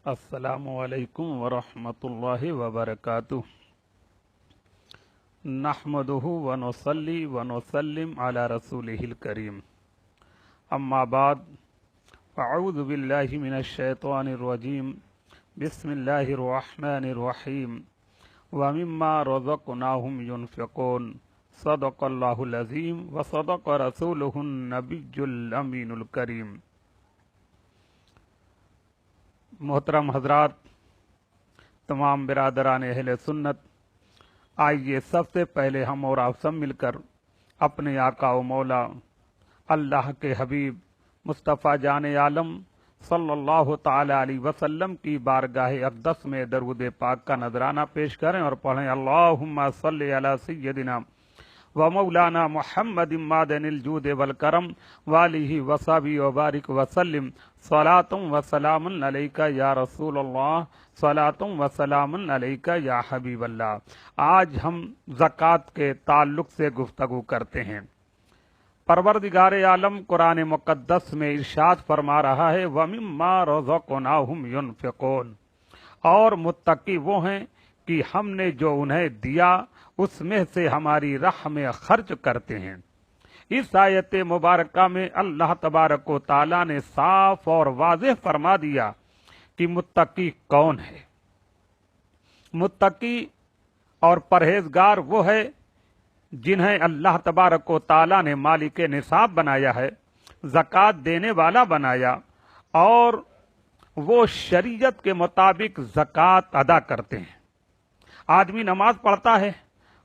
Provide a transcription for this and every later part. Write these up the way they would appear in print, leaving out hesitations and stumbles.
السلام علیکم ورحمۃ اللہ وبرکاتہ نحمدہ ونصلی ونسلم علی رسولہ الکریم اما بعد فاعوذ باللہ من الشیطان الرجیم بسم اللہ الرحمن الرحیم ومما رزقناہم ينفقون صدق اللہ العظیم وصدق رسولہ النبی الامین الکریم۔ محترم حضرات، تمام برادران اہل سنت، آئیے سب سے پہلے ہم اور آپ سب مل کر اپنے آقا و مولا اللہ کے حبیب مصطفیٰ جان عالم صلی اللہ تعالی علیہ وسلم کی بارگاہ اقدس میں درود پاک کا نذرانہ پیش کریں اور پڑھیں اللہم صلی علی سیدنا ومولانا محمد معدن الجود والکرم والہ وصحبہ وبارک وسلم صلاۃ و سلام علیک یا رسول اللہ صلاۃ و سلام علیک یا حبیب اللہ۔ آج ہم زکوٰۃ کے تعلق سے گفتگو کرتے ہیں۔ پروردگار عالم قرآن مقدس میں ارشاد فرما رہا ہے وَمِمَّا رَزَقْنَاهُمْ يُنْفِقُونَ، اور متقی وہ ہیں کہ ہم نے جو انہیں دیا اس میں سے ہماری راہ میں خرچ کرتے ہیں۔ اس آیت مبارکہ میں اللہ تبارک و تعالیٰ نے صاف اور واضح فرما دیا کہ متقی کون ہے۔ متقی اور پرہیزگار وہ ہے جنہیں اللہ تبارک و تعالیٰ نے مالک نصاب بنایا ہے، زکوٰۃ دینے والا بنایا، اور وہ شریعت کے مطابق زکوٰۃ ادا کرتے ہیں۔ آدمی نماز پڑھتا ہے،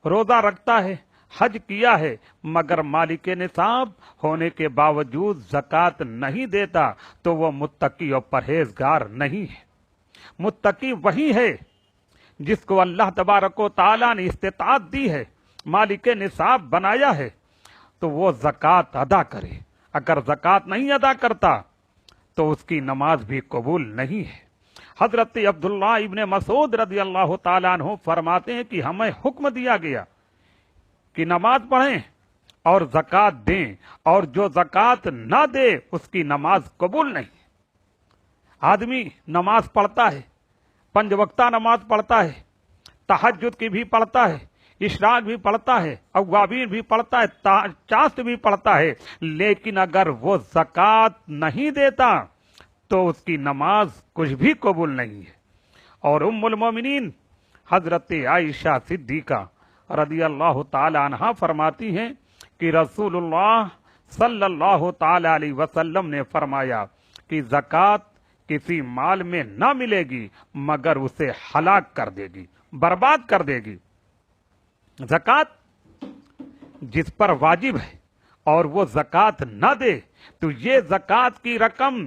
روزہ رکھتا ہے، حج کیا ہے، مگر مالک نصاب ہونے کے باوجود زکوٰۃ نہیں دیتا تو وہ متقی اور پرہیزگار نہیں ہے۔ متقی وہی ہے جس کو اللہ تبارک و تعالیٰ نے استطاعت دی ہے، مالک نصاب بنایا ہے، تو وہ زکوٰۃ ادا کرے۔ اگر زکوٰۃ نہیں ادا کرتا تو اس کی نماز بھی قبول نہیں ہے۔ حضرت عبداللہ ابن مسعود رضی اللہ تعالیٰ عنہ فرماتے ہیں کہ ہمیں حکم دیا گیا کہ نماز پڑھیں اور زکوٰۃ دیں، اور جو زکوٰۃ نہ دے اس کی نماز قبول نہیں۔ آدمی نماز پڑھتا ہے، 5 وقتہ نماز پڑھتا ہے، تہجد کی بھی پڑھتا ہے، اشراق بھی پڑھتا ہے، اوابین بھی پڑھتا ہے، چاشت بھی پڑھتا ہے، لیکن اگر وہ زکوٰۃ نہیں دیتا تو اس کی نماز کچھ بھی قبول نہیں ہے۔ اور ام المومنین حضرت عائشہ صدیقہ رضی اللہ تعالی عنہا فرماتی ہیں کہ رسول اللہ صلی اللہ تعالی علیہ وسلم نے فرمایا کہ زکوٰۃ کسی مال میں نہ ملے گی مگر اسے ہلاک کر دے گی، برباد کر دے گی۔ زکوٰۃ جس پر واجب ہے اور وہ زکوٰۃ نہ دے تو یہ زکوٰۃ کی رقم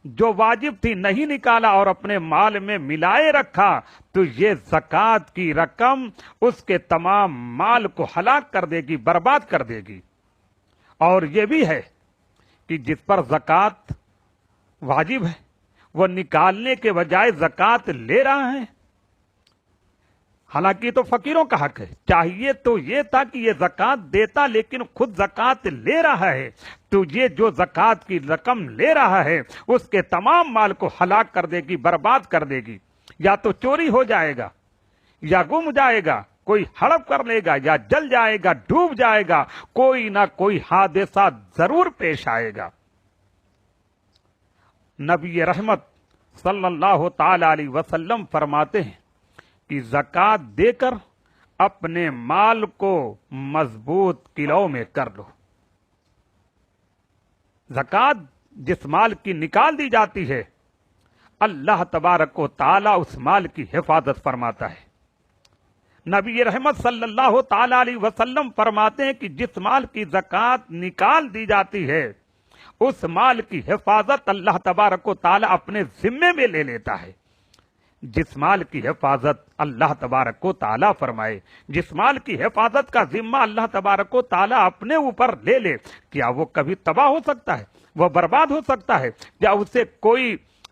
جو واجب تھی نہیں نکالا اور اپنے مال میں ملائے رکھا تو یہ زکوٰۃ کی رقم اس کے تمام مال کو ہلاک کر دے گی، برباد کر دے گی۔ اور یہ بھی ہے کہ جس پر زکوٰۃ واجب ہے وہ نکالنے کے بجائے زکوٰۃ لے رہا ہے، حالانکہ تو فقیروں کا حق ہے، چاہیے تو یہ تھا کہ یہ زکوٰۃ دیتا، لیکن خود زکوٰۃ لے رہا ہے تو یہ جو زکوٰۃ کی رقم لے رہا ہے اس کے تمام مال کو ہلاک کر دے گی، برباد کر دے گی۔ یا تو چوری ہو جائے گا، یا گم جائے گا، کوئی ہڑپ کر لے گا، یا جل جائے گا، ڈوب جائے گا، کوئی نہ کوئی حادثہ ضرور پیش آئے گا۔ نبی رحمت صلی اللہ تعالی علیہ وسلم فرماتے ہیں کہ زکوٰۃ دے کر اپنے مال کو مضبوط قلعوں میں کر لو۔ زکوٰۃ جس مال کی نکال دی جاتی ہے اللہ تبارک و تعالیٰ اس مال کی حفاظت فرماتا ہے۔ نبی رحمت صلی اللہ تعالی علیہ وسلم فرماتے ہیں کہ جس مال کی زکوٰۃ نکال دی جاتی ہے اس مال کی حفاظت اللہ تبارک و تعالیٰ اپنے ذمے میں لے لیتا ہے۔ جس مال کی حفاظت اللہ تبارک و تعالیٰ فرمائے، جس مال کی حفاظت کا ذمہ اللہ تبارک و تعالیٰ اپنے اوپر لے لے، کیا وہ کبھی تباہ ہو سکتا ہے؟ وہ برباد ہو سکتا ہے؟ کیا اسے کوئی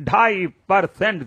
2.5%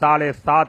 7.5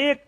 1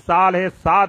7.5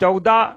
14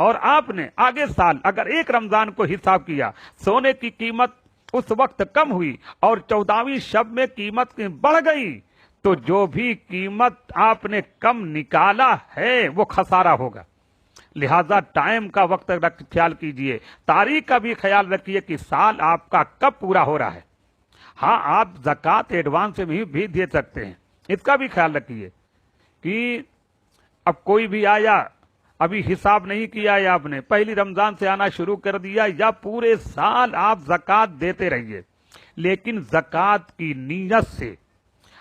اور آپ نے آگے سال اگر ایک رمضان کو حساب کیا، سونے کی قیمت اس وقت کم ہوئی اور 14ویں شب میں قیمت بڑھ گئی، تو جو بھی قیمت آپ نے کم نکالا ہے وہ خسارہ ہوگا۔ لہذا ٹائم کا وقت خیال کیجئے، تاریخ کا بھی خیال رکھیے کہ سال آپ کا کب پورا ہو رہا ہے۔ ہاں، آپ زکوٰۃ ایڈوانس میں بھی دے سکتے ہیں، اس کا بھی خیال رکھیے کہ اب کوئی بھی آیا، ابھی حساب نہیں کیا ہے آپ نے، پہلی رمضان سے آنا شروع کر دیا، یا پورے سال آپ زکوٰۃ دیتے رہیے، لیکن زکوٰۃ کی نیت سے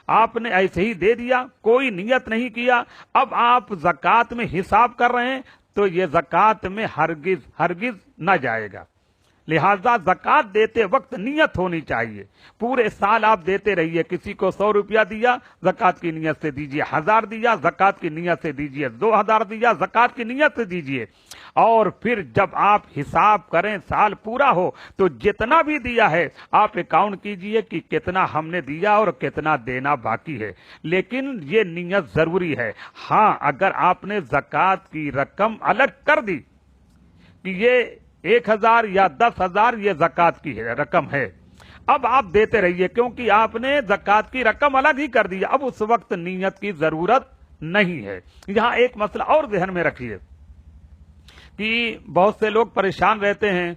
آپ نے ایسے ہی دے دیا، کوئی نیت نہیں کیا، اب آپ زکوٰۃ میں حساب کر رہے ہیں تو یہ زکوٰۃ میں ہرگز نہ جائے گا۔ لہذا زکوٰۃ دیتے وقت نیت ہونی چاہیے۔ پورے سال آپ دیتے رہیے، کسی کو 100 روپیہ دیا زکوٰۃ کی نیت سے دیجیے، 1000 دیا زکوٰۃ کی نیت سے دیجیے، 2000 دیا زکوٰۃ کی نیت سے دیجیے، اور پھر جب آپ حساب کریں سال پورا ہو تو جتنا بھی دیا ہے آپ اکاؤنٹ کیجئے کہ کتنا ہم نے دیا اور کتنا دینا باقی ہے، لیکن یہ نیت ضروری ہے۔ ہاں، اگر آپ نے زکوٰۃ کی رقم الگ کر دی کہ یہ 1000 یا 10,000 یہ زکوٰۃ کی رقم ہے، اب آپ دیتے رہیے، کیونکہ آپ نے زکوٰۃ کی رقم الگ ہی کر دی، اب اس وقت نیت کی ضرورت نہیں ہے۔ یہاں ایک مسئلہ اور ذہن میں رکھیے کہ بہت سے لوگ پریشان رہتے ہیں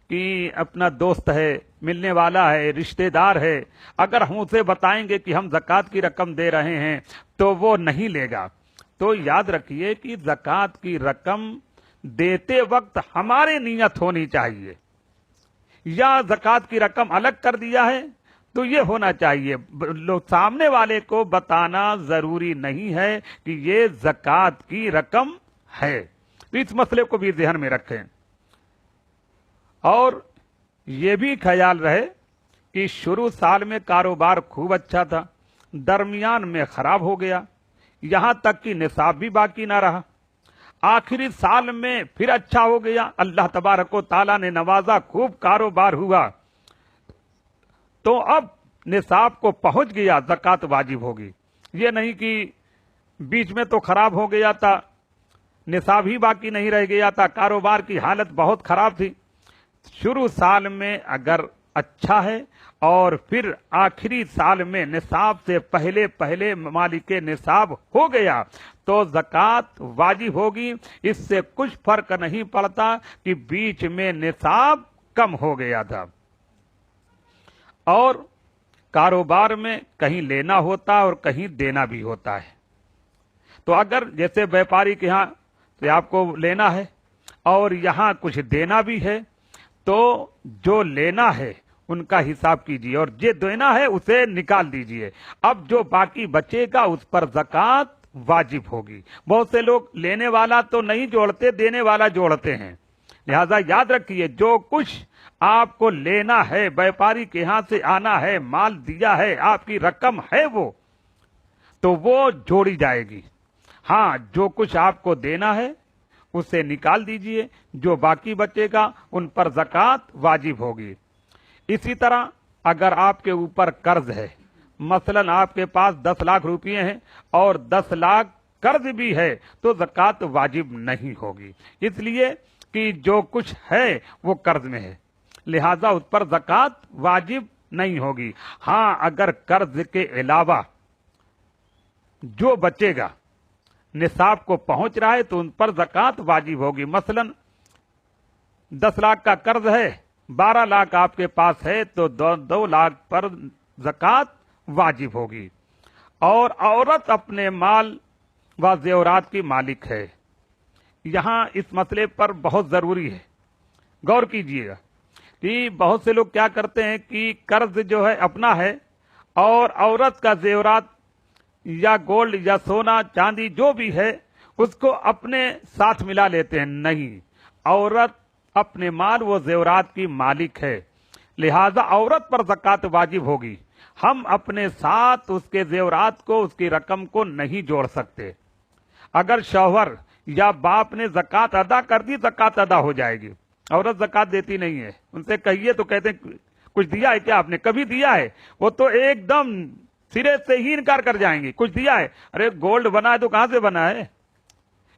کہ اپنا دوست ہے، ملنے والا ہے، رشتہ دار ہے، اگر ہم اسے بتائیں گے کہ ہم زکوٰۃ کی رقم دے رہے ہیں تو وہ نہیں لے گا۔ تو یاد رکھیے کہ زکوٰۃ کی رقم دیتے وقت ہماری نیت ہونی چاہیے، یا زکوٰۃ کی رقم الگ کر دیا ہے تو یہ ہونا چاہیے، سامنے والے کو بتانا ضروری نہیں ہے کہ یہ زکوٰۃ کی رقم ہے۔ تو اس مسئلے کو بھی ذہن میں رکھیں، اور یہ بھی خیال رہے کہ شروع سال میں کاروبار خوب اچھا تھا، درمیان میں خراب ہو گیا، یہاں تک کہ نصاب بھی باقی نہ رہا، آخری سال میں پھر اچھا ہو گیا، اللہ تبارک و تعالیٰ نے نوازا، خوب کاروبار ہوا، تو اب نصاب کو پہنچ گیا، زکوٰۃ واجب ہوگی۔ یہ نہیں کہ بیچ میں تو خراب ہو گیا تھا، نصاب ہی باقی نہیں رہ گیا تھا، کاروبار کی حالت بہت خراب تھی۔ شروع سال میں اگر اچھا ہے اور پھر آخری سال میں نصاب سے پہلے مالک نصاب ہو گیا تو زکوٰۃ واجب ہوگی۔ اس سے کچھ فرق نہیں پڑتا کہ بیچ میں نصاب کم ہو گیا تھا، اور کاروبار میں کہیں لینا ہوتا اور کہیں دینا بھی ہوتا ہے۔ تو اگر جیسے بیپاری کے ہاں سے آپ کو لینا ہے اور یہاں کچھ دینا بھی ہے، تو جو لینا ہے ان کا حساب کیجیے اور جو دینا ہے اسے نکال دیجیے، اب جو باقی بچے گا اس پر زکوٰۃ واجب ہوگی۔ بہت سے لوگ لینے والا تو نہیں جوڑتے، دینے والا جوڑتے ہیں، لہذا یاد رکھیے جو کچھ آپ کو لینا ہے، بیپاری کے ہاں سے آنا ہے، مال دیا ہے، آپ کی رقم ہے وہ، تو وہ جوڑی جائے گی۔ ہاں، جو کچھ آپ کو دینا ہے اسے نکال دیجئے، جو باقی بچے گا ان پر زکوٰۃ واجب ہوگی۔ اسی طرح اگر آپ کے اوپر قرض ہے، مثلا آپ کے پاس 10 لاکھ روپے ہیں اور 10 لاکھ قرض بھی ہے، تو زکوٰۃ واجب نہیں ہوگی، اس لیے کہ جو کچھ ہے وہ قرض میں ہے، لہذا اس پر زکوٰۃ واجب نہیں ہوگی۔ ہاں، اگر قرض کے علاوہ جو بچے گا نصاب کو پہنچ رہا ہے تو ان پر زکوٰۃ واجب ہوگی۔ مثلا 10 لاکھ کا قرض ہے، 12 لاکھ آپ کے پاس ہے تو 2 لاکھ پر زکوٰۃ واجب ہوگی۔ اور عورت اپنے مال و زیورات کی مالک ہے، یہاں اس مسئلے پر بہت ضروری ہے، غور کیجیے گا کہ بہت سے لوگ کیا کرتے ہیں کہ قرض جو ہے اپنا ہے اور عورت کا زیورات یا گولڈ یا سونا چاندی جو بھی ہے اس کو اپنے ساتھ ملا لیتے ہیں۔ نہیں، عورت اپنے مال و زیورات کی مالک ہے، لہذا عورت پر زکوٰۃ واجب ہوگی۔ ہم اپنے ساتھ اس کے زیورات کو، اس کی رقم کو نہیں جوڑ سکتے۔ اگر شوہر یا باپ نے زکوٰۃ ادا کر دی، زکوٰۃ ادا ہو جائے گی۔ عورت زکوٰۃ دیتی نہیں ہے، ان سے کہیے تو کہتے ہیں کچھ دیا ہے کیا آپ نے؟ کبھی دیا ہے؟ وہ تو ایک دم سرے سے ہی انکار کر جائیں گے، کچھ دیا ہے؟ ارے گولڈ بنا ہے تو کہاں سے بنا ہے؟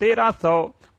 1300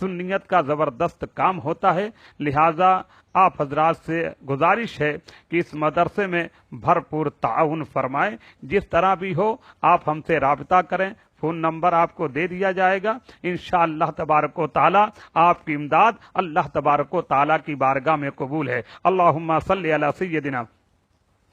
سنیت کا زبردست کام ہوتا ہے، لہذا آپ حضرات سے گزارش ہے کہ اس مدرسے میں بھرپور تعاون فرمائیں۔ جس طرح بھی ہو آپ ہم سے رابطہ کریں، فون نمبر آپ کو دے دیا جائے گا، انشاءاللہ تبارک و تعالی آپ کی امداد اللہ تبارک و تعالی کی بارگاہ میں قبول ہے۔ اللہم صلی علی سیدنا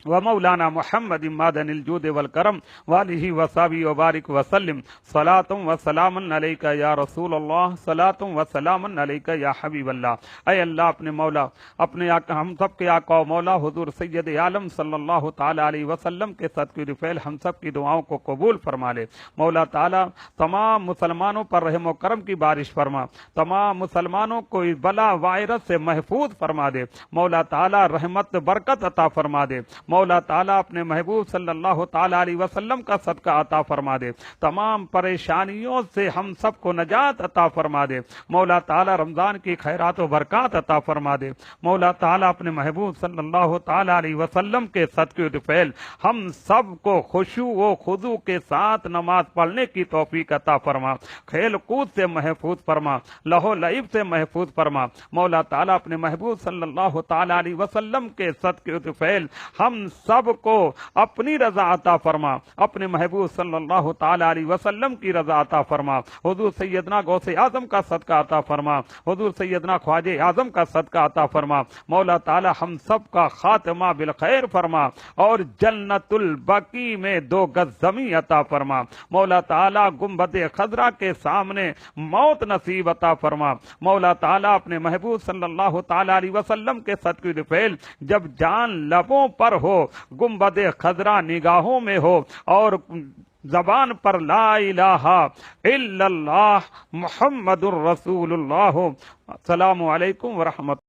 ومولانا محمد معدن الجود والکرم والہ وصحبہ وبارک وسلم، صلاۃ و سلام علیک یا رسول اللہ، صلاۃ و سلام علیک یا حبیب اللہ۔ اے اللہ اپنے مولا، اپنے ہم سب کے آقا و مولا حضور سید عالم صلی اللہ تعالی علیہ وسلم کے صدقے رفیل ہم سب کی دعاؤں کو قبول فرما لے۔ مولا تعالی تمام مسلمانوں پر رحم و کرم کی بارش فرما، تمام مسلمانوں کو اس بلا وائرس سے محفوظ فرما دے۔ مولا تعالی رحمت برکت عطا فرما دے۔ مولا تعالیٰ اپنے محبوب صلی اللہ تعالیٰ علیہ وسلم کا صدقہ عطا فرما دے، تمام پریشانیوں سے ہم سب کو نجات عطا فرما دے۔ مولا تعالیٰ رمضان کی خیرات و برکات عطا فرما دے۔ مولا تعالیٰ اپنے محبوب صلی اللہ تعالیٰ علیہ وسلم کے صدقے طفیل ہم سب کو خشوع و خضوع کے ساتھ نماز پڑھنے کی توفیق عطا فرما، کھیل کود سے محفوظ فرما، لہو لعب سے محفوظ فرما۔ مولا تعالیٰ اپنے محبوب صلی اللہ تعالیٰ علیہ وسلم کے صدقے طفیل ہم سب کو اپنی رضا عطا فرما، اپنے محبوب صلی اللہ تعالی علیہ وسلم کی رضا عطا فرما۔ حضور سیدنا غوث اعظم کا صدقہ عطا فرما، حضور سیدنا خواجہ اعظم کا صدقہ عطا فرما۔ مولا تعالی ہم سب کا خاتمہ بالخیر فرما اور جنت البقیع میں 2 گز زمین عطا فرما۔ مولا تعالی گنبد خضرا کے سامنے موت نصیب عطا فرما۔ مولا تعالی اپنے محبوب صلی اللہ تعالی علیہ وسلم کے صدقے رفیل جب جان لبوں پر ہو، گنبد خضرا نگاہوں میں ہو اور زبان پر لا الہ الا اللہ محمد الرسول اللہ۔ السلام علیکم ورحمۃ